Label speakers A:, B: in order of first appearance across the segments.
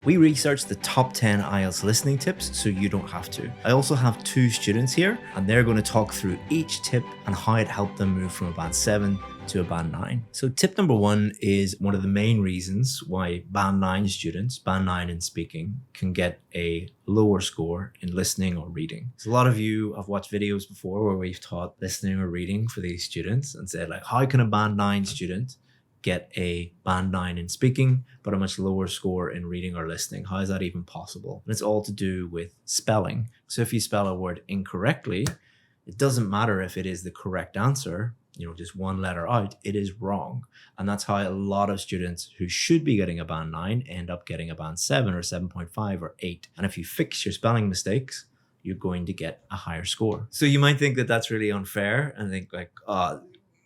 A: We researched the top 10 IELTS listening tips so you don't have to. I also have 2 students here and they're going to talk through each tip and how it helped them move from a band 7 to a band 9. So tip number 1 is one of the main reasons why band 9 students, band 9 in speaking, can get a lower score in listening or reading. So a lot of you have watched videos before where we've taught listening or reading for these students and said like, how can a band 9 student get a band 9 in speaking, but a much lower score in reading or listening? How is that even possible? And it's all to do with spelling. So if you spell a word incorrectly, it doesn't matter if it is the correct answer, just one letter out, it is wrong. And that's how a lot of students who should be getting a band 9 end up getting a band 7 or 7.5 or 8. And if you fix your spelling mistakes, you're going to get a higher score. So you might think that that's really unfair and think like,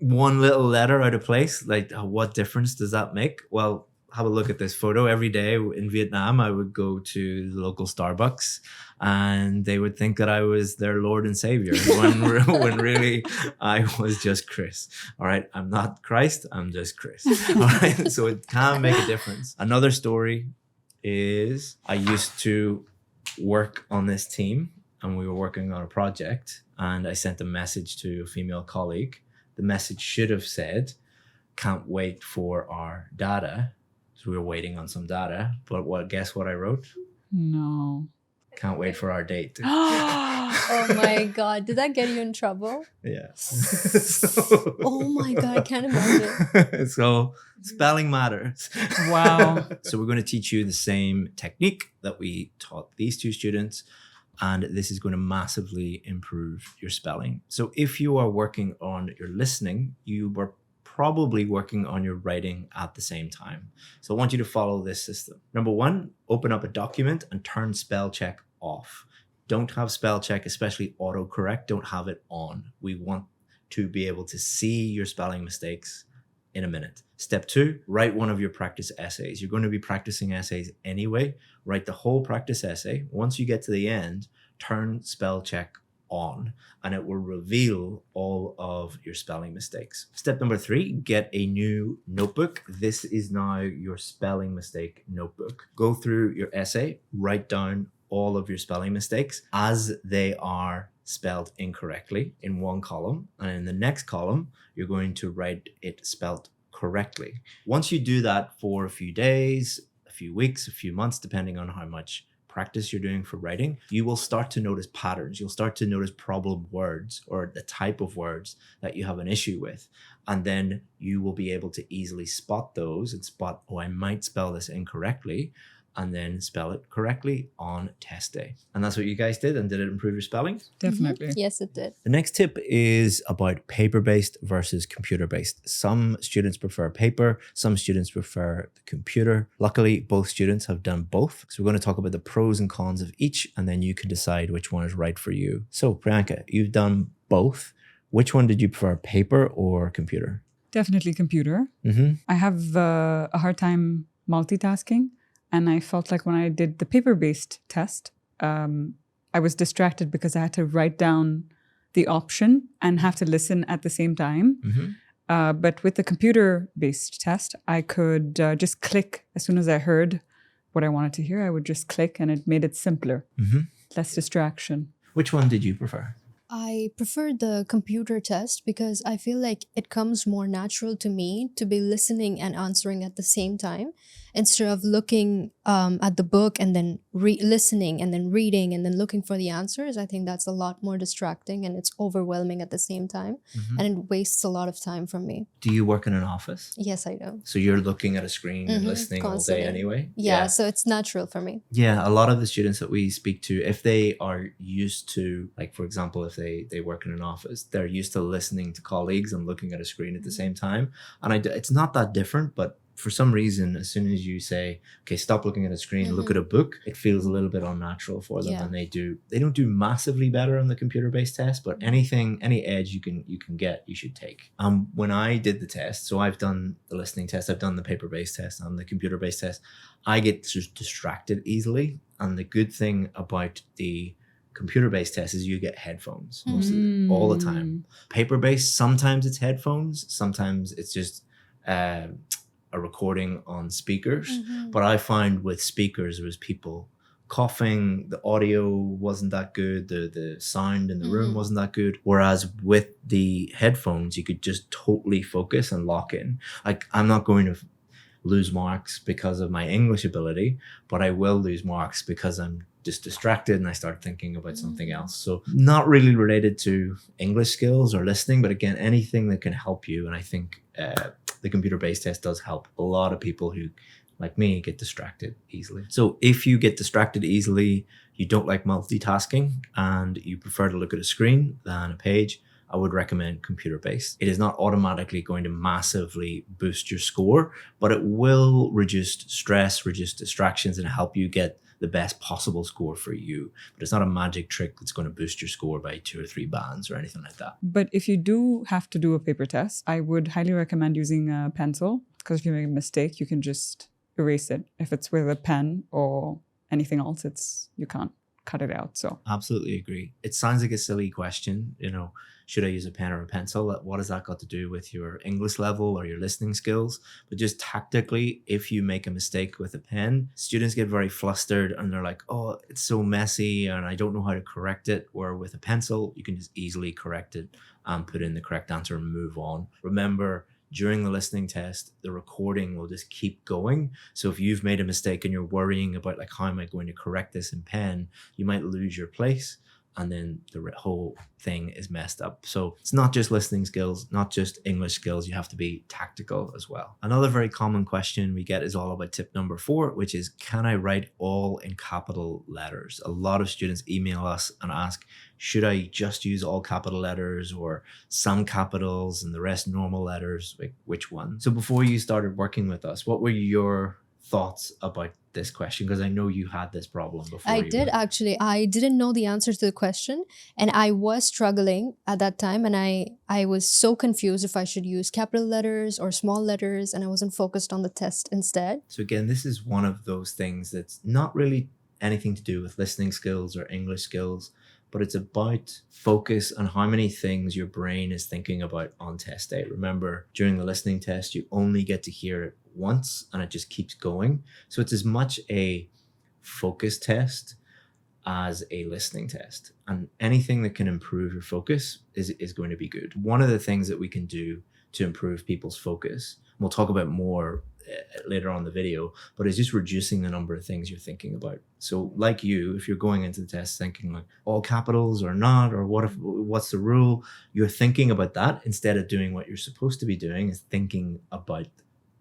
A: one little letter out of place, like what difference does that make? Well, have a look at this photo. Every day in Vietnam, I would go to the local Starbucks and they would think that I was their Lord and Savior when really I was just Chris. All right. I'm not Christ. I'm just Chris. All right. So it can make a difference. Another story is I used to work on this team and we were working on a project and I sent a message to a female colleague. The message should have said, can't wait for our data. So we were waiting on some data. But guess what I wrote?
B: No.
A: Can't wait for our date.
C: Oh my God. Did that get you in trouble?
A: Yeah.
C: Oh my God. I can't imagine.
A: So spelling matters.
B: Wow.
A: So we're going to teach you the same technique that we taught these 2 students. And this is going to massively improve your spelling. So if you are working on your listening, you were probably working on your writing at the same time. So I want you to follow this system. Number 1, open up a document and turn spell check off. Don't have spell check, especially autocorrect. Don't have it on. We want to be able to see your spelling mistakes in a minute. Step 2, write one of your practice essays. You're going to be practicing essays anyway. Write the whole practice essay. Once you get to the end, turn spell check on and it will reveal all of your spelling mistakes. Step number 3, get a new notebook. This is now your spelling mistake notebook. Go through your essay, write down all of your spelling mistakes as they are spelled incorrectly in one column. And in the next column, you're going to write it spelled correctly. Once you do that for a few days, a few weeks, a few months, depending on how much practice you're doing for writing, you will start to notice patterns. You'll start to notice problem words or the type of words that you have an issue with. And then you will be able to easily spot those and spot, I might spell this incorrectly, and then spell it correctly on test day. And that's what you guys did. And did it improve your spelling?
B: Definitely.
C: Mm-hmm. Yes, it did.
A: The next tip is about paper-based versus computer-based. Some students prefer paper, some students prefer the computer. Luckily, both students have done both. So we're going to talk about the pros and cons of each, and then you can decide which one is right for you. So Priyanka, you've done both. Which one did you prefer, paper or computer?
B: Definitely computer.
A: Mm-hmm.
B: I have a hard time multitasking. And I felt like when I did the paper-based test, I was distracted because I had to write down the option and have to listen at the same time.
A: Mm-hmm.
B: But with the computer-based test, I could just click. As soon as I heard what I wanted to hear, I would just click and it made it simpler.
A: Mm-hmm.
B: Less distraction.
A: Which one did you prefer?
C: I prefer the computer test because I feel like it comes more natural to me to be listening and answering at the same time instead of looking at the book and then listening and then reading and then looking for the answers. I think that's a lot more distracting and it's overwhelming at the same time.
A: Mm-hmm.
C: And it wastes a lot of time from me.
A: Do you work in an office?
C: Yes, I do.
A: So you're looking at a screen and
C: Mhm,
A: listening
C: constantly.
A: all day anyway?
C: Yeah, so it's natural for me.
A: Yeah, a lot of the students that we speak to, if they are used to, like, for example, if they work in an office, they're used to listening to colleagues and looking at a screen at the same time. And it's not that different, but for some reason, as soon as you say, okay, stop looking at a screen, look at a book, it feels a little bit unnatural for them.
C: Yeah.
A: And they don't do massively better on the computer-based test, but any edge you can get, you should take. When I did the test, so I've done the listening test, I've done the paper-based test and the computer-based test, I get just distracted easily. And the good thing about the computer-based test is you get headphones all the time. Paper-based, sometimes it's headphones, sometimes it's just a a recording on speakers.
C: Mhm.
A: But I find with speakers, there was people coughing, the audio wasn't that good, the sound in the room
C: Mhm.
A: wasn't that good. Whereas with the headphones, you could just totally focus and lock in. Like, I'm not going to lose marks because of my English ability, but I will lose marks because I'm just distracted and I start thinking about something else. So not really related to English skills or listening, but again, anything that can help you. And I think the computer-based test does help a lot of people who, like me, get distracted easily. So if you get distracted easily, you don't like multitasking, and you prefer to look at a screen than a page, I would recommend computer-based. It is not automatically going to massively boost your score, but it will reduce stress, reduce distractions, and help you get the best possible score for you. But it's not a magic trick that's going to boost your score by 2 or 3 bands or anything like that.
B: But if you do have to do a paper test, I would highly recommend using a pencil, because if you make a mistake, you can just erase it. If it's with a pen or anything else, you can't cut it out. So
A: absolutely agree. It sounds like a silly question, should I use a pen or a pencil? What has that got to do with your English level or your listening skills? But just tactically, if you make a mistake with a pen, students get very flustered and they're like, oh, it's so messy and I don't know how to correct it. Or with a pencil, you can just easily correct it and put in the correct answer and move on. Remember, during the listening test, the recording will just keep going. So if you've made a mistake and you're worrying about like, how am I going to correct this in pen, you might lose your place and then the whole thing is messed up. So it's not just listening skills, not just English skills. You have to be tactical as well. Another very common question we get is all about tip number 4, which is, can I write all in capital letters? A lot of students email us and ask, should I just use all capital letters or some capitals and the rest normal letters? Like, which one? So before you started working with us, what were your thoughts about this question? Because I know you had this problem before.
C: I did actually. I didn't know the answer to the question, and I was struggling at that time, and I was so confused if I should use capital letters or small letters, and I wasn't focused on the test instead.
A: So again, this is one of those things that's not really anything to do with listening skills or English skills, but it's about focus on how many things your brain is thinking about on test day. Remember, during the listening test, you only get to hear it once and it just keeps going. So it's as much a focus test as a listening test. And anything that can improve your focus is going to be good. One of the things that we can do to improve people's focus, we'll talk about more later on in the video, but it's just reducing the number of things you're thinking about. So like you, if you're going into the test thinking like all capitals or not, or what's the rule, you're thinking about that instead of doing what you're supposed to be doing, is thinking about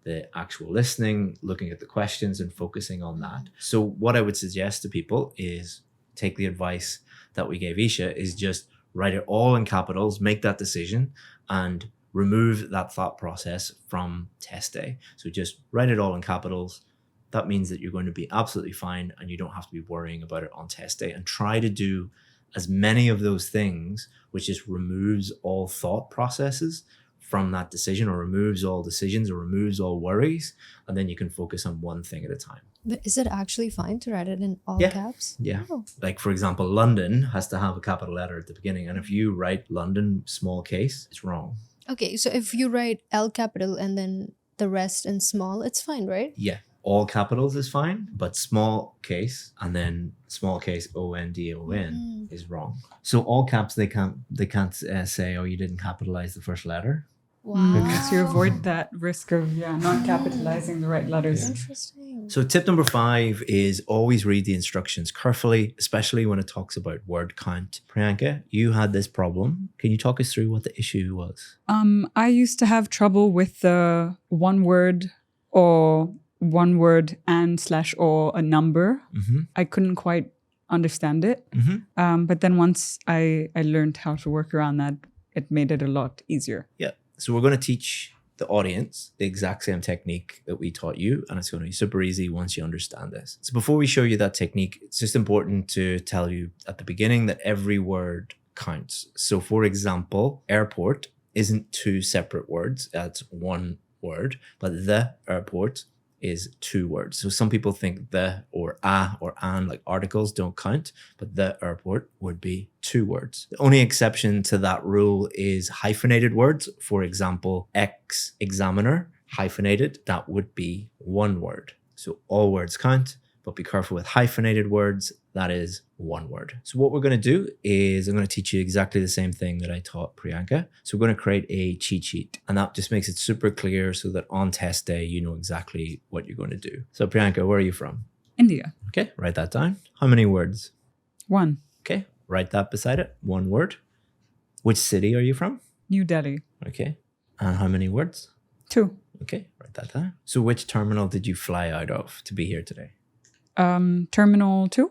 A: the actual listening, looking at the questions and focusing on that. So what I would suggest to people is take the advice that we gave Isha, is just write it all in capitals, make that decision and remove that thought process from test day. So just write it all in capitals. That means that you're going to be absolutely fine and you don't have to be worrying about it on test day. And try to do as many of those things, which just removes all thought processes from that decision, or removes all decisions, or removes all worries, and then you can focus on one thing at a time.
C: But is it actually fine to write it in all caps?
A: Yeah.
C: Oh.
A: Like, for example, London has to have a capital letter at the beginning, and if you write London small case, it's wrong.
C: Okay, so if you write L capital and then the rest in small, it's fine, right?
A: Yeah. All capitals is fine, but small case and then small case ONDON is wrong. So all caps, they can't say, oh, you didn't capitalize the first letter.
C: Wow.
B: So you avoid that risk of not capitalizing the right letters.
C: Interesting.
A: So tip number 5 is always read the instructions carefully, especially when it talks about word count. Priyanka, you had this problem. Can you talk us through what the issue was?
B: I used to have trouble with the one word and / or a number.
A: Mm-hmm.
B: I couldn't quite understand it.
A: Mm-hmm.
B: But then once I learned how to work around that, it made it a lot easier.
A: Yeah. So we're going to teach the audience the exact same technique that we taught you, and it's going to be super easy once you understand this. So before we show you that technique, it's just important to tell you at the beginning that every word counts. So for example, airport isn't 2 separate words, that's one word, but the airport is 2 words. So some people think the or a or an, like articles, don't count, but the airport would be 2 words. The only exception to that rule is hyphenated words. For example, ex-examiner, hyphenated, that would be one word. So all words count, but be careful with hyphenated words. That is one word. So what we're going to do is I'm going to teach you exactly the same thing that I taught Priyanka. So we're going to create a cheat sheet, and that just makes it super clear so that on test day, you know exactly what you're going to do. So Priyanka, where are you from?
B: India.
A: Okay, write that down. How many words?
B: 1.
A: Okay, write that beside it. One word. Which city are you from?
B: New Delhi.
A: Okay, and how many words?
B: 2.
A: Okay, write that down. So which terminal did you fly out of to be here today?
B: Terminal 2.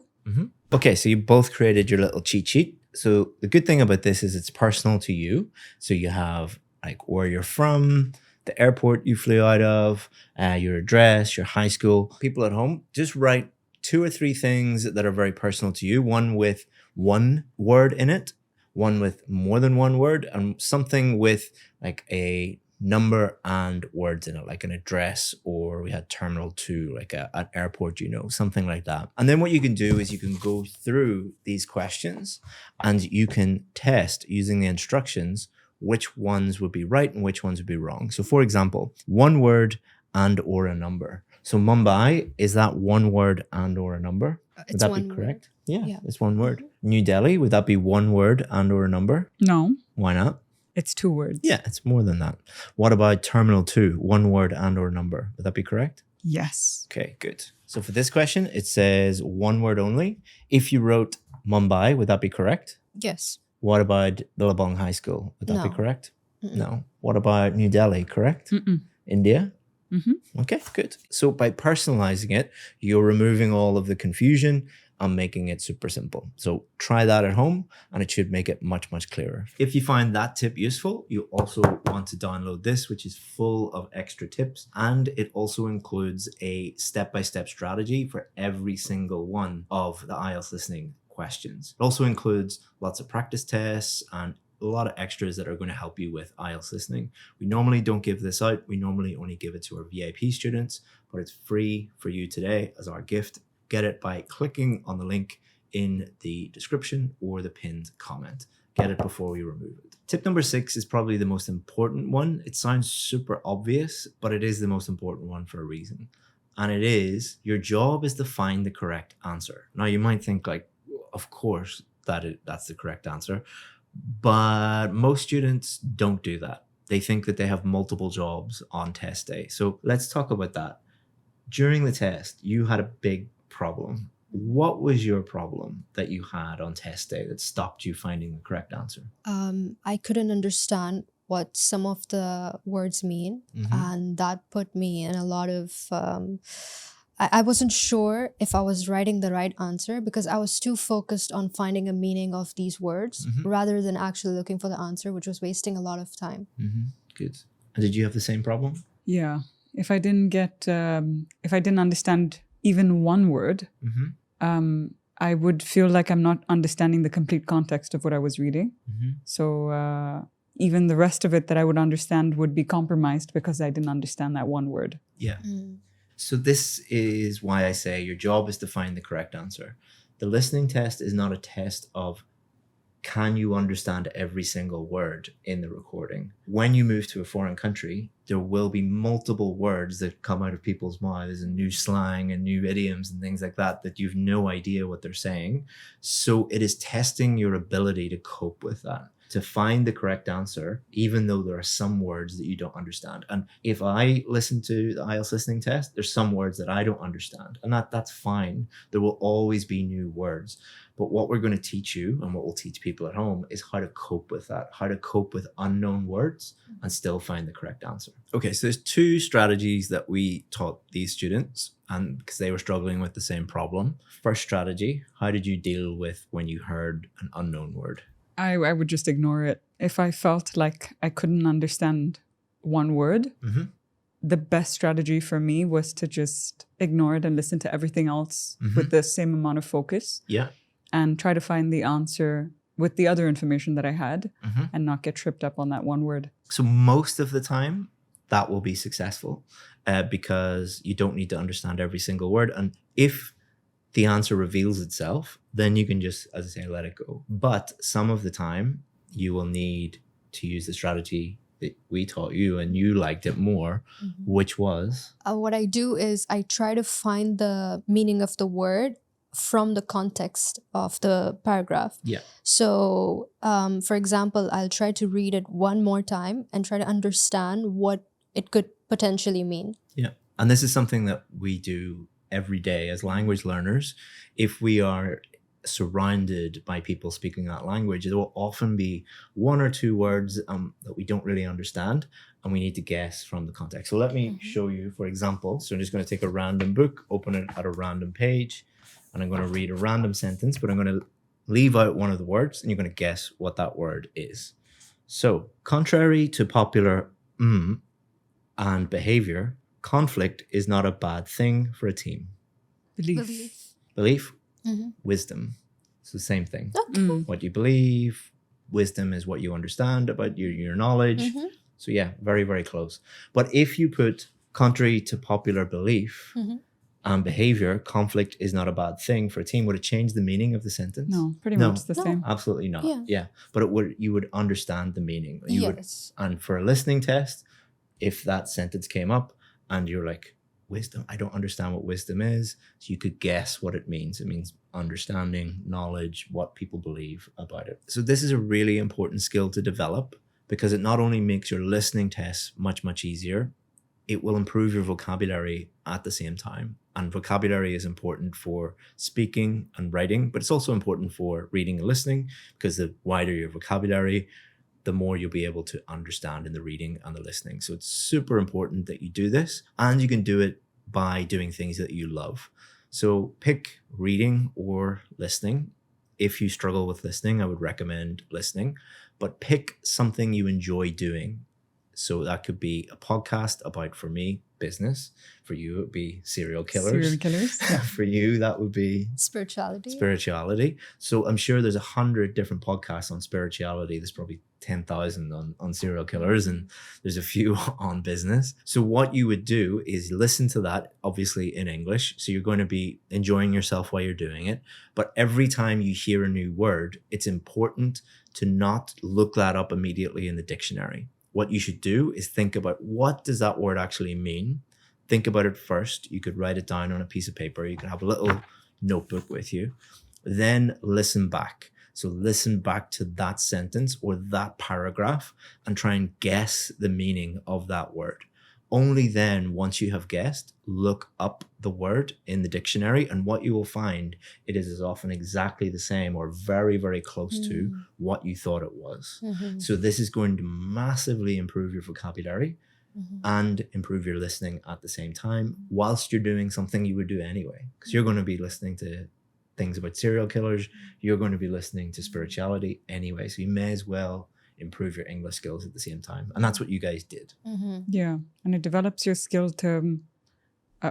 A: Okay, so you both created your little cheat sheet. So the good thing about this is it's personal to you. So you have like where you're from, the airport you flew out of, your address, your high school. People at home, just write 2 or 3 things that are very personal to you. One with one word in it, one with more than one word, and something with like a number and words in it, like an address, or we had terminal 2, like an airport, something like that. And then what you can do is you can go through these questions and you can test using the instructions which ones would be right and which ones would be wrong. So for example, one word and or a number. So Mumbai, is that one word and or a number? Would that be correct? Yeah, it's one word. New Delhi, would that be one word and or a number?
B: No.
A: Why not?
B: It's 2 words.
A: Yeah, it's more than that. What about terminal 2, one word and or number? Would that be correct?
B: Yes.
A: Okay, good. So for this question, it says one word only. If you wrote Mumbai, would that be correct?
C: Yes.
A: What about Billabong High School? Would that be
C: No.
A: correct?
C: Mm-mm.
A: No. What about New Delhi, correct?
B: Mm-mm.
A: India?
B: Mm-hmm.
A: Okay, good. So by personalizing it, you're removing all of the confusion and making it super simple. So try that at home and it should make it much, much clearer. If you find that tip useful, you also want to download this, which is full of extra tips. And it also includes a step-by-step strategy for every single one of the IELTS listening questions. It also includes lots of practice tests and a lot of extras that are going to help you with IELTS listening. We normally don't give this out. We normally only give it to our VIP students, but it's free for you today as our gift. Get it by clicking on the link in the description or the pinned comment. Get it before we remove it. Tip number 6 is probably the most important one. It sounds super obvious, but it is the most important one for a reason. And it is, your job is to find the correct answer. Now you might think like, of course that's the correct answer. But most students don't do that. They think that they have multiple jobs on test day. So let's talk about that. During the test, you had a big problem. What was your problem that you had on test day that stopped you finding the correct answer?
C: I couldn't understand what some of the words mean, and that put me in a lot of I wasn't sure if I was writing the right answer because I was too focused on finding a meaning of these words rather than actually looking for the answer, which was wasting a lot of time.
A: Good. And did you have the same problem?
B: Yeah. If I didn't understand even one word, I would feel like I'm not understanding the complete context of what I was reading. So even the rest of it that I would understand would be compromised because I didn't understand that one word.
A: Yeah. So this is why I say your job is to find the correct answer. The listening test is not a test of can you understand every single word in the recording. When you move to a foreign country, there will be multiple words that come out of people's mouths and new slang and new idioms and things like that you've no idea what they're saying. So it is testing your ability to cope with that, to find the correct answer, even though there are some words that you don't understand. And if I listen to the IELTS listening test, there's some words that I don't understand, and that's fine. There will always be new words. But what we're going to teach you and what we'll teach people at home is how to cope with that, how to cope with unknown words and still find the correct answer. Okay, so there's 2 strategies that we taught these students, and because they were struggling with the same problem. First strategy, how did you deal with when you heard an unknown word?
B: I would just ignore it. If I felt like I couldn't understand one word, the best strategy for me was to just ignore it and listen to everything else with the same amount of focus.
A: Yeah.
B: And try to find the answer with the other information that I had and not get tripped up on that one word.
A: So most of the time, that will be successful because you don't need to understand every single word. And if the answer reveals itself, then you can just, as I say, let it go. But some of the time, you will need to use the strategy that we taught you and you liked it more, which was?
C: What I do is I try to find the meaning of the word from the context of the paragraph.
A: Yeah.
C: So, for example, I'll try to read it one more time and try to understand what it could potentially mean.
A: Yeah. And this is something that we do every day as language learners. If we are surrounded by people speaking that language, there will often be one or two words that we don't really understand, and we need to guess from the context. So let me show you, for example. So I'm just going to take a random book, open it at a random page, and I'm going to read a random sentence, but I'm going to leave out one of the words, and you're going to guess what that word is. So, contrary to popular and behavior, conflict is not a bad thing for a team. Belief? Wisdom. It's the same thing. What you believe, wisdom is what you understand about your knowledge. So yeah, very, very close. But if you put contrary to popular belief and behavior, conflict is not a bad thing for a team, would it change the meaning of the sentence?
B: No, pretty much the same.
A: Absolutely not. Yeah. But you would understand the meaning.
C: Yes.
A: And for a listening test, if that sentence came up and you're like, wisdom, I don't understand what wisdom is. So you could guess what it means. It means understanding, knowledge, what people believe about it. So this is a really important skill to develop because it not only makes your listening tests much, much easier, it will improve your vocabulary at the same time. And vocabulary is important for speaking and writing, but it's also important for reading and listening because the wider your vocabulary, the more you'll be able to understand in the reading and the listening. So it's super important that you do this, and you can do it by doing things that you love. So pick reading or listening. If you struggle with listening, I would recommend listening, but pick something you enjoy doing. So that could be a podcast about, for me, business. For you, it would be serial killers.
B: Serial killers.
A: For you, that would be
C: Spirituality.
A: So I'm sure there's 100 different podcasts on spirituality. There's probably 10,000 on serial killers, and there's a few on business. So what you would do is listen to that, obviously in English. So you're going to be enjoying yourself while you're doing it. But every time you hear a new word, it's important to not look that up immediately in the dictionary. What you should do is think about, what does that word actually mean? Think about it first. You could write it down on a piece of paper. You could have a little notebook with you. Then listen back. So listen back to that sentence or that paragraph and try and guess the meaning of that word. Only then, once you have guessed, look up the word in the dictionary, and what you will find, it is as often exactly the same or very, very close to what you thought it was. So this is going to massively improve your vocabulary and improve your listening at the same time, whilst you're doing something you would do anyway, because you're going to be listening to things about serial killers, you're going to be listening to spirituality anyway. So you may as well improve your English skills at the same time. And that's what you guys did.
B: Yeah. And it develops your skill to,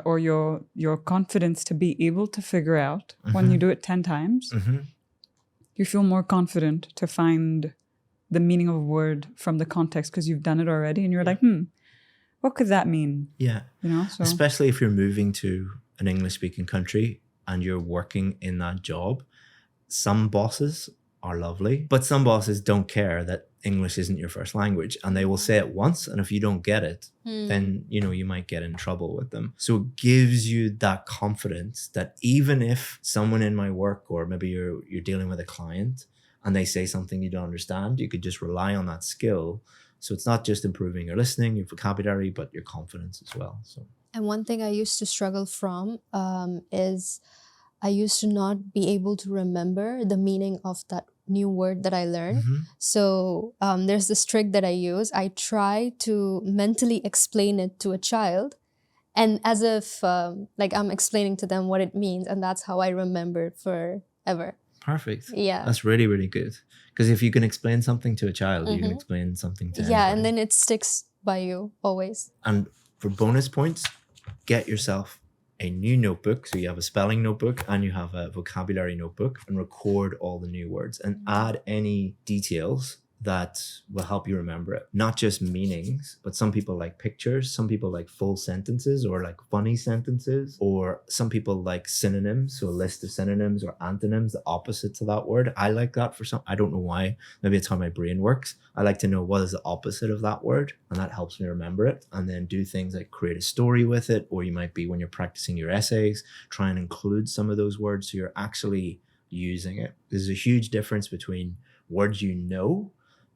B: or your confidence to be able to figure out when you do it 10 times, you feel more confident to find the meaning of a word from the context because you've done it already. And you're like, what could that mean?
A: Yeah.
B: You know, so
A: especially if you're moving to an English speaking country and you're working in that job, some bosses are lovely, but some bosses don't care that English isn't your first language, and they will say it once, and if you don't get it, then you might get in trouble with them. So it gives you that confidence that even if someone in my work, or maybe you're dealing with a client and they say something you don't understand, you could just rely on that skill. So it's not just improving your listening, your vocabulary, but your confidence as well. So,
C: and one thing I used to struggle from is I used to not be able to remember the meaning of that new word that I learned. So there's this trick that I use. I try to mentally explain it to a child, and as if like I'm explaining to them what it means, and that's how I remember it forever.
A: Perfect.
C: Yeah.
A: That's really, really good. Because if you can explain something to a child, you can explain something to anybody.
C: And then it sticks by you always.
A: And for bonus points, get yourself a new notebook. So you have a spelling notebook and you have a vocabulary notebook, and record all the new words and add any details that will help you remember it. Not just meanings, but some people like pictures, some people like full sentences or like funny sentences, or some people like synonyms, so a list of synonyms or antonyms, the opposite to that word. I like that for some, I don't know why, maybe it's how my brain works. I like to know what is the opposite of that word, and that helps me remember it, and then do things like create a story with it, or you might be, when you're practicing your essays, try and include some of those words so you're actually using it. There's a huge difference between words you know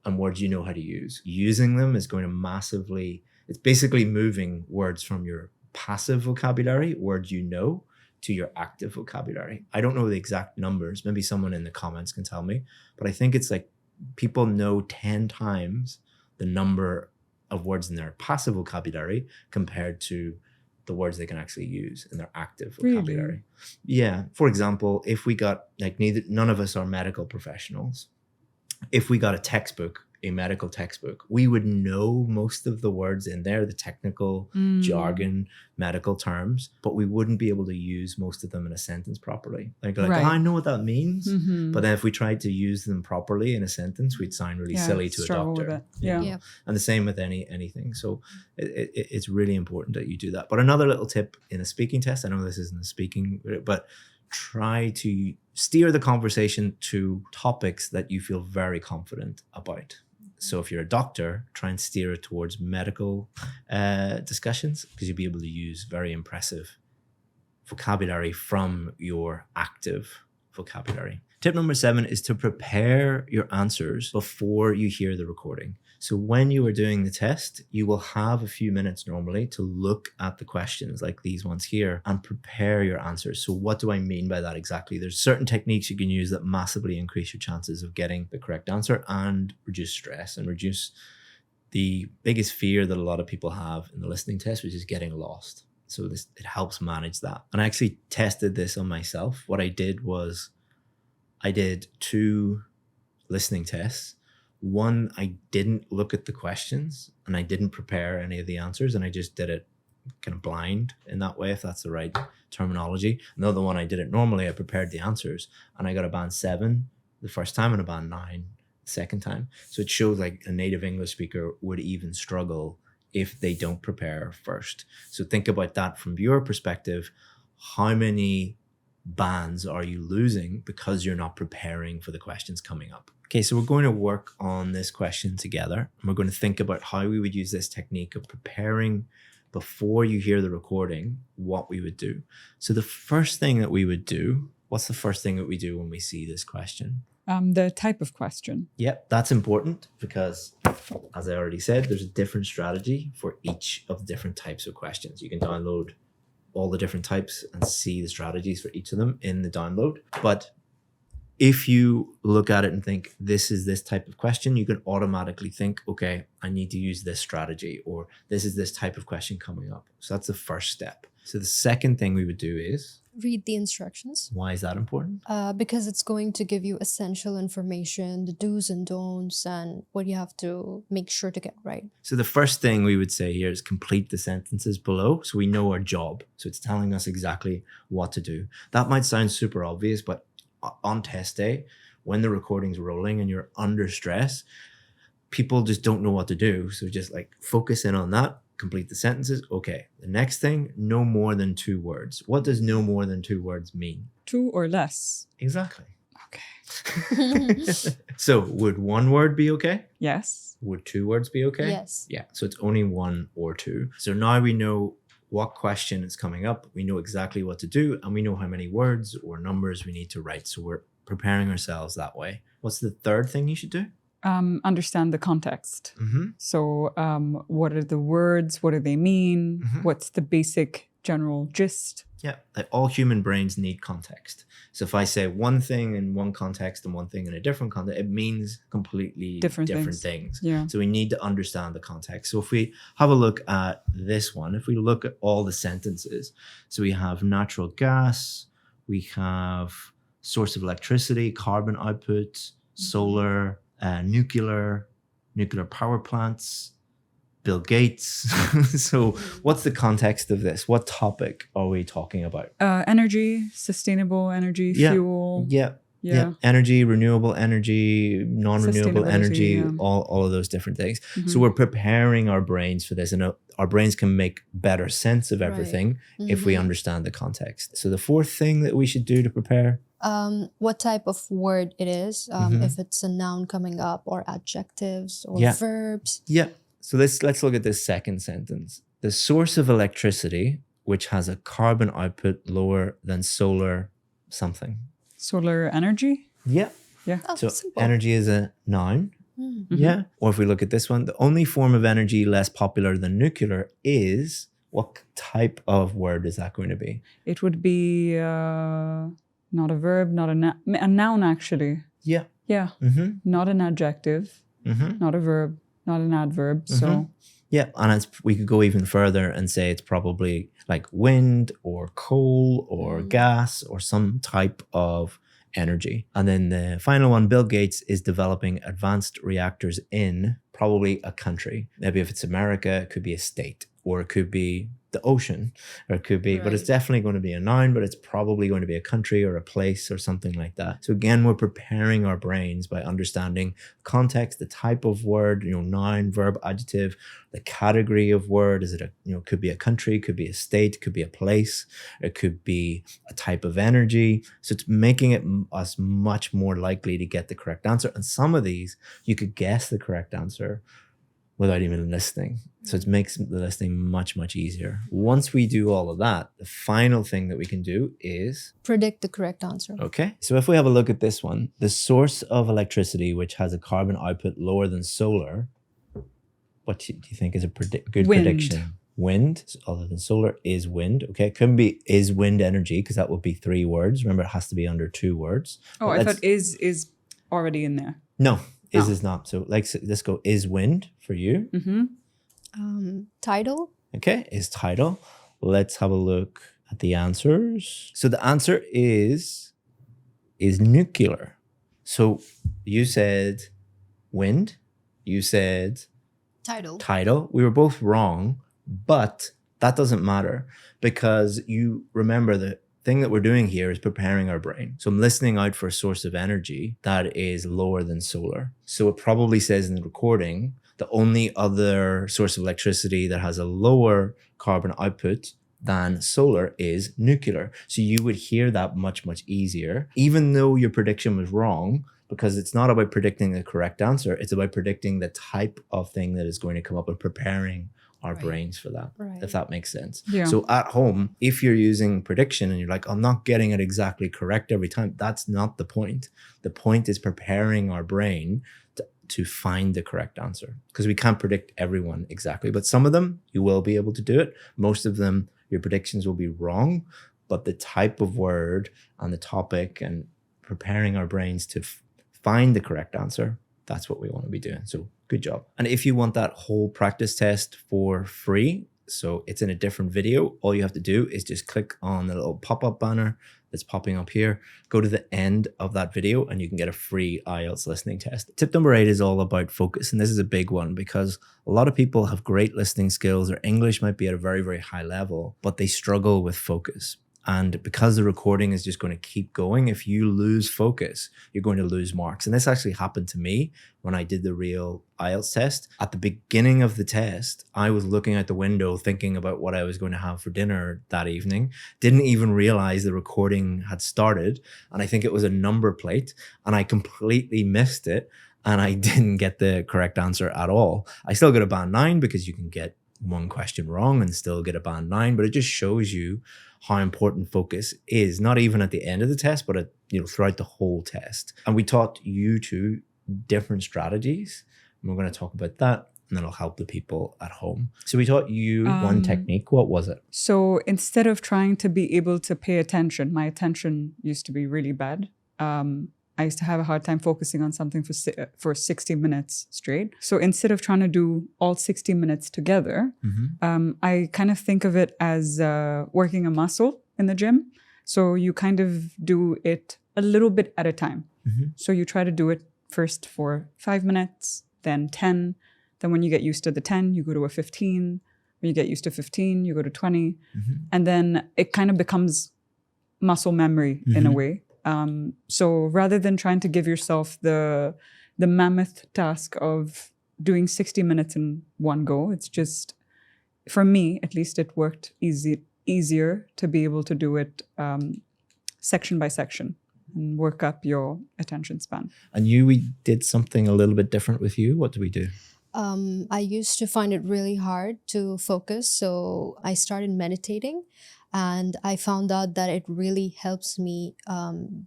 A: and words you know how to use. Using them is going to massively, it's basically moving words from your passive vocabulary, words you know, to your active vocabulary. I don't know the exact numbers. Maybe someone in the comments can tell me, but I think it's like people know 10 times the number of words in their passive vocabulary compared to the words they can actually use in their active vocabulary.
B: Really?
A: Yeah. For example, if we got, like, none of us are medical professionals. If we got a medical textbook, we would know most of the words in there, the technical jargon, medical terms, but we wouldn't be able to use most of them in a sentence properly. Like
B: Right.
A: I know what that means,
B: Mhm.
A: but then if we tried to use them properly in a sentence, we'd sound really silly to a
B: struggle
A: doctor.
B: with it. Yeah.
C: Yeah.
A: And the same with anything. So it's really important that you do that. But another little tip in a speaking test, I know this isn't a speaking, but try to steer the conversation to topics that you feel very confident about. So if you're a doctor, try and steer it towards medical discussions, because you'll be able to use very impressive vocabulary from your active vocabulary. Tip number 7 is to prepare your answers before you hear the recording. So when you are doing the test, you will have a few minutes normally to look at the questions like these ones here and prepare your answers. So what do I mean by that exactly? There's certain techniques you can use that massively increase your chances of getting the correct answer and reduce stress and reduce the biggest fear that a lot of people have in the listening test, which is getting lost. So it helps manage that. And I actually tested this on myself. What I did was I did 2 listening tests. One, I didn't look at the questions and I didn't prepare any of the answers, and I just did it kind of blind in that way, if that's the right terminology. Another one, I did it normally. I prepared the answers and I got a band 7 the first time and a band 9 the second time. So it shows like a native English speaker would even struggle if they don't prepare first. So think about that from your perspective. How many bands are you losing because you're not preparing for the questions coming up? Okay, so we're going to work on this question together, and we're going to think about how we would use this technique of preparing before you hear the recording, what we would do. So the first thing that we would do, what's the first thing that we do when we see this question?
B: The type of question.
A: Yep, that's important because, as I already said, there's a different strategy for each of the different types of questions. You can download all the different types and see the strategies for each of them in the download. But if you look at it and think, this is this type of question, you can automatically think, okay, I need to use this strategy, or this is this type of question coming up. So that's the first step. So the second thing we would do is
C: Read the instructions.
A: Why is that important?
C: Because it's going to give you essential information, the do's and don'ts, and what you have to make sure to get right.
A: So the first thing we would say here is complete the sentences below, so we know our job. So it's telling us exactly what to do. That might sound super obvious, but on test day, when the recording's rolling and you're under stress, people just don't know what to do. So just like focus in on that, complete the sentences. Okay, the next thing, no more than 2 words. What does no more than 2 words mean?
B: 2 or less.
A: Exactly.
B: Okay.
A: So would 1 word be okay?
B: Yes.
A: Would 2 words be okay?
C: Yes.
A: Yeah, so it's only 1 or 2. So now we know what question is coming up. We know exactly what to do, and we know how many words or numbers we need to write. So we're preparing ourselves that way. What's the third thing you should do?
B: Understand the context.
A: Mm-hmm.
B: So what are the words? What do they mean?
A: Mhm.
B: What's the basic general gist?
A: Yeah, like all human brains need context. So if I say one thing in one context and one thing in a different context, it means completely
B: Different
A: things.
B: Yeah.
A: So we need to understand the context. So if we have a look at this one, if we look at all the sentences, so we have natural gas, we have source of electricity, carbon output, solar, nuclear power plants, Bill Gates. So what's the context of this? What topic are we talking about?
B: Energy, sustainable energy,
A: Yeah.
B: fuel.
A: Yeah.
B: Yeah.
A: Energy, renewable energy, non-renewable
B: Sustainability,
A: energy,
B: yeah.
A: all of those different things. So we're preparing our brains for this, and our brains can make better sense of
C: Right.
A: everything if we understand the context. So the fourth thing that we should do to prepare,
C: What type of word it is, if it's a noun coming up, or adjectives, or
A: Yeah.
C: verbs.
A: yeah. So let's look at this second sentence. The source of electricity, which has a carbon output lower than solar something.
B: Solar energy.
A: Yeah.
B: Yeah.
C: Oh,
A: So
C: simple.
A: energy is a noun.
C: Mm.
A: Yeah. Or if we look at this one, the only form of energy less popular than nuclear is, what type of word is that going to be?
B: It would be not a verb, not a noun actually.
A: Yeah.
B: Yeah. Not an adjective, not a verb, not an adverb. So
A: Yeah. And we could go even further and say it's probably like wind or coal or gas or some type of energy. And then the final one, Bill Gates is developing advanced reactors in probably a country. Maybe if it's America, it could be a state, or it could be the ocean, or it could be, but it's
C: Right.
A: definitely going to be a noun, but it's probably going to be a country or a place or something like that. So again, we're preparing our brains by understanding context, the type of word, noun, verb, adjective, the category of word. Is it could be a country, could be a state, could be a place, it could be a type of energy. So it's making it us much more likely to get the correct answer. And some of these, you could guess the correct answer without even listening. So it makes the listening much, much easier. Once we do all of that, the final thing that we can do is
C: Predict the correct answer.
A: okay. So if we have a look at this one, the source of electricity, which has a carbon output lower than solar, what do you think is a good
B: Wind.
A: prediction? Wind, other than solar, is wind. Okay, it couldn't be is wind energy, because that would be 3 words. Remember, it has to be under 2 words.
B: Oh,
A: But
B: I thought is already in there.
A: no,
B: Oh.
A: is not. So let's go is wind for you.
C: Tidal.
A: Okay, is tidal. Let's have a look at the answers. So the answer is nuclear. So you said wind, you said
C: Tidal.
A: tidal. We were both wrong, but that doesn't matter, because you remember the thing that we're doing here is preparing our brain. So I'm listening out for a source of energy that is lower than solar. So it probably says in the recording, the only other source of electricity that has a lower carbon output than solar is nuclear. So you would hear that much, much easier, even though your prediction was wrong, because it's not about predicting the correct answer. It's about predicting the type of thing that is going to come up and preparing our brains for that, if that makes sense.
B: Yeah.
A: So at home, if you're using prediction and you're like, I'm not getting it exactly correct every time, that's not the point. The point is preparing our brain to find the correct answer, because we can't predict everyone exactly, but some of them you will be able to do it. Most of them, your predictions will be wrong, but the type of word and the topic and preparing our brains to find the correct answer, that's what we want to be doing. So good job. And if you want that whole practice test for free, so it's in a different video, all you have to do is just click on the little pop-up banner that's popping up here, go to the end of that video, and you can get a free IELTS listening test. Tip number 8 is all about focus. And this is a big one, because a lot of people have great listening skills. Their English might be at a very, very high level, but they struggle with focus. And because the recording is just going to keep going, if you lose focus, you're going to lose marks. And this actually happened to me when I did the real IELTS test. At the beginning of the test, I was looking out the window thinking about what I was going to have for dinner that evening. Didn't even realize the recording had started. And I think it was a number plate, and I completely missed it. And I didn't get the correct answer at all. I still got a band 9, because you can get one question wrong and still get a band 9, but it just shows you how important focus is, not even at the end of the test, but throughout the whole test. And we taught you 2 different strategies, and we're going to talk about that, and that'll help the people at home. So we taught you one technique. What was it?
B: So instead of trying to be able to pay attention, my attention used to be really bad. I used to have a hard time focusing on something for 60 minutes straight. So instead of trying to do all 60 minutes together, I kind of think of it as working a muscle in the gym. So you kind of do it a little bit at a time. So you try to do it first for 5 minutes, then 10. Then when you get used to the 10, you go to a 15. When you get used to 15, you go to 20. And then it kind of becomes muscle memory in a way. So rather than trying to give yourself the mammoth task of doing 60 minutes in one go, it's just, for me at least, it worked easier to be able to do it section by section and work up your attention span.
A: And we did something a little bit different with you. What did we do?
C: I used to find it really hard to focus, so I started meditating, and I found out that it really helps me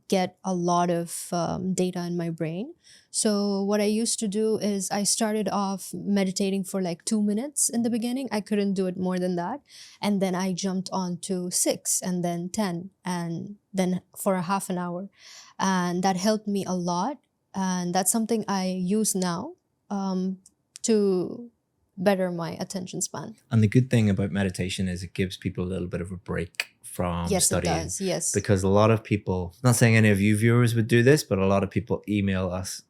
C: get a lot of data in my brain. So what I used to do is I started off meditating for like 2 minutes in the beginning. I couldn't do it more than that. And then I jumped on to 6 and then 10 and then for a half an hour. And that helped me a lot. And that's something I use now to better my attention span.
A: And the good thing about meditation is it gives people a little bit of a break from studying.
C: Yes, it does. Yes.
A: Because a lot of people, not saying any of you viewers would do this, but a lot of people email us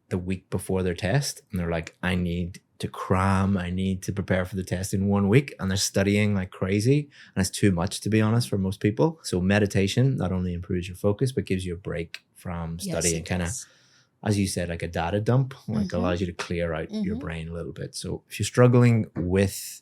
A: the week before their test and they're like, I need to cram, I need to prepare for the test in 1 week, and they're studying like crazy, and it's too much, to be honest, for most people. So meditation not only improves your focus but gives you a break from studying, kind of, as you said, like a data dump, like allows you to clear out your brain a little bit. So if you're struggling with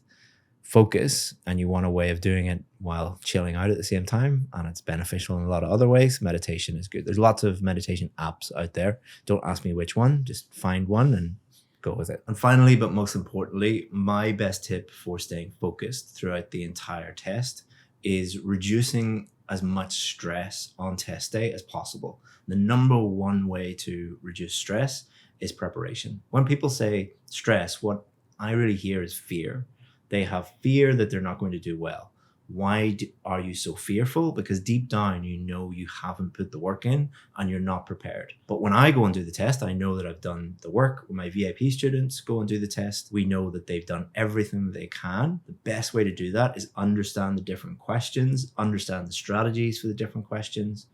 A: focus and you want a way of doing it while chilling out at the same time, and it's beneficial in a lot of other ways, meditation is good. There's lots of meditation apps out there. Don't ask me which one, just find one and go with it. And finally, but most importantly, my best tip for staying focused throughout the entire test is reducing as much stress on test day as possible. The number one way to reduce stress is preparation. When people say stress, what I really hear is fear. They have fear that they're not going to do well. Why are you so fearful? Because deep down, you know you haven't put the work in and you're not prepared. But when I go and do the test, I know that I've done the work. When my VIP students go and do the test, we know that they've done everything they can. The best way to do that is understand the different questions, understand the strategies for the different questions,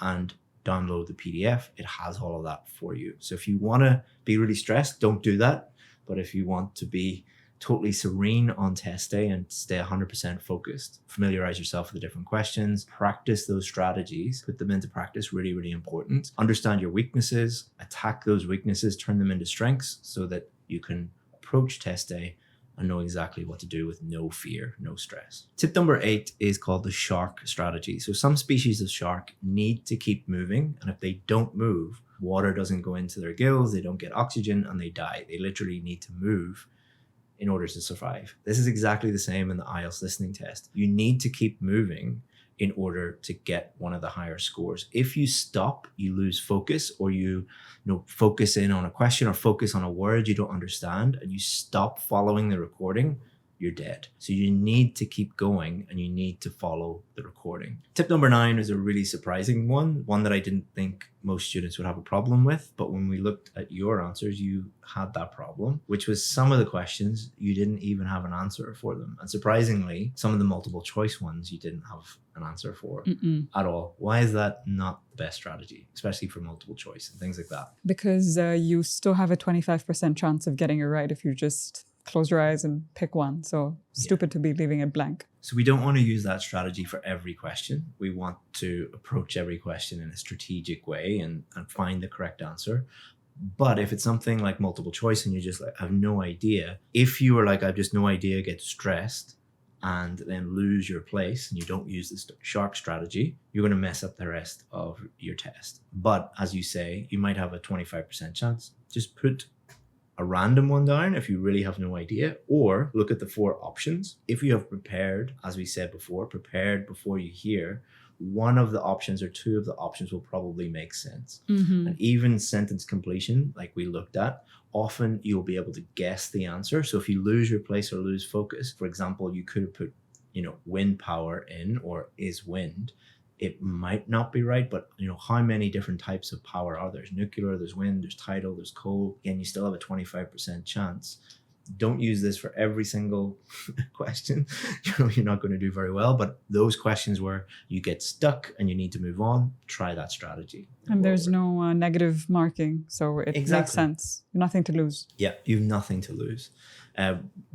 A: and download the PDF. It has all of that for you. So if you want to be really stressed, don't do that. But if you want to be totally serene on test day and stay 100% focused, familiarize yourself with the different questions, practice those strategies, put them into practice, really, really important. Understand your weaknesses, attack those weaknesses, turn them into strengths so that you can approach test day and know exactly what to do with no fear, no stress. Tip number 8 is called the shark strategy. So some species of shark need to keep moving, and if they don't move, water doesn't go into their gills, they don't get oxygen, and they die. They literally need to move in order to survive. This is exactly the same in the IELTS listening test. You need to keep moving in order to get one of the higher scores. If you stop, you lose focus, or you focus in on a question or focus on a word you don't understand, and you stop following the recording, you're dead. So you need to keep going and you need to follow the recording. Tip number 9 is a really surprising one that I didn't think most students would have a problem with. But when we looked at your answers, you had that problem, which was some of the questions you didn't even have an answer for them. And surprisingly, some of the multiple choice ones you didn't have an answer for at all. Why is that not the best strategy, especially for multiple choice and things like that?
B: Because you still have a 25% chance of getting it right if you just close your eyes and pick one. So stupid to be leaving it blank.
A: So we don't want to use that strategy for every question. We want to approach every question in a strategic way and find the correct answer. But if it's something like multiple choice and you just like have no idea, if you are like, I have just no idea, get stressed and then lose your place and you don't use the shark strategy, you're going to mess up the rest of your test. But as you say, you might have a 25% chance. Just put a random one down if you really have no idea, or look at the 4 options. If you have prepared, as we said before, prepared before you hear, one of the options or 2 of the options will probably make sense. And even sentence completion, like we looked at, often you'll be able to guess the answer. So if you lose your place or lose focus, for example, you could have put, wind power in, or is wind. It might not be right, but how many different types of power are there? There's nuclear, there's wind, there's tidal, there's coal. Again, you still have a 25% chance. Don't use this for every single question. You're not going to do very well, but those questions where you get stuck and you need to move on, try that strategy.
B: And there's no negative marking, so it makes sense. Nothing to lose.
A: Yeah, you've nothing to lose.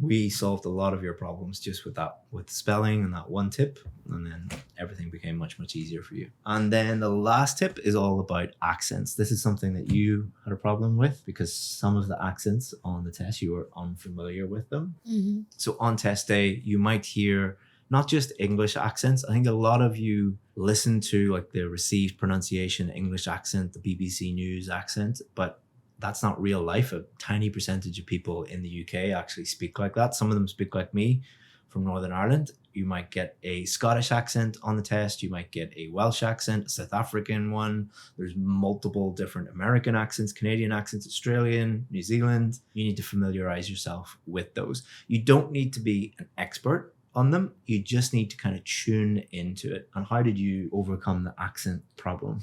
A: We solved a lot of your problems just with spelling and that one tip, and then everything became much, much easier for you. And then the last tip is all about accents. This is something that you had a problem with because some of the accents on the test, you were unfamiliar with them.
C: Mhm.
A: So on test day, you might hear not just English accents. I think a lot of you listen to like the received pronunciation English accent, the BBC News accent, but that's not real life. A tiny percentage of people in the UK actually speak like that. Some of them speak like me from Northern Ireland. You might get a Scottish accent on the test. You might get a Welsh accent, a South African one. There's multiple different American accents, Canadian accents, Australian, New Zealand. You need to familiarize yourself with those. You don't need to be an expert on them. You just need to kind of tune into it. And how did you overcome the accent problem?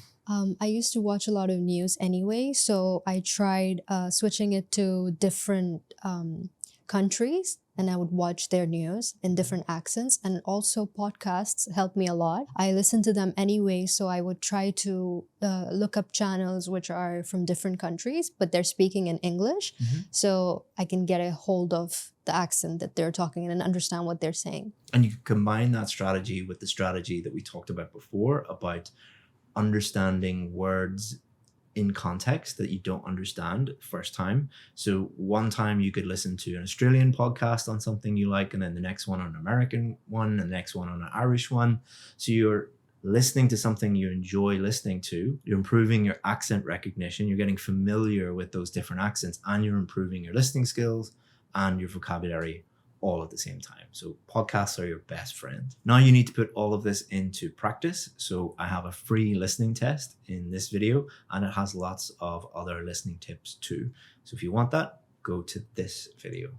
C: I used to watch a lot of news anyway, so I tried switching it to different countries, and I would watch their news in different accents. And also podcasts helped me a lot. I listened to them anyway, so I would try to look up channels which are from different countries, but they're speaking in English, so I can get a hold of the accent that they're talking in and understand what they're saying.
A: And you can combine that strategy with the strategy that we talked about before about understanding words in context that you don't understand first time. So one time you could listen to an Australian podcast on something you like, and then the next one on an American one, and the next one on an Irish one. So you're listening to something you enjoy listening to, you're improving your accent recognition, you're getting familiar with those different accents, and you're improving your listening skills and your vocabulary all at the same time. So podcasts are your best friend. Now you need to put all of this into practice. So I have a free listening test in this video, and it has lots of other listening tips too. So if you want that, go to this video.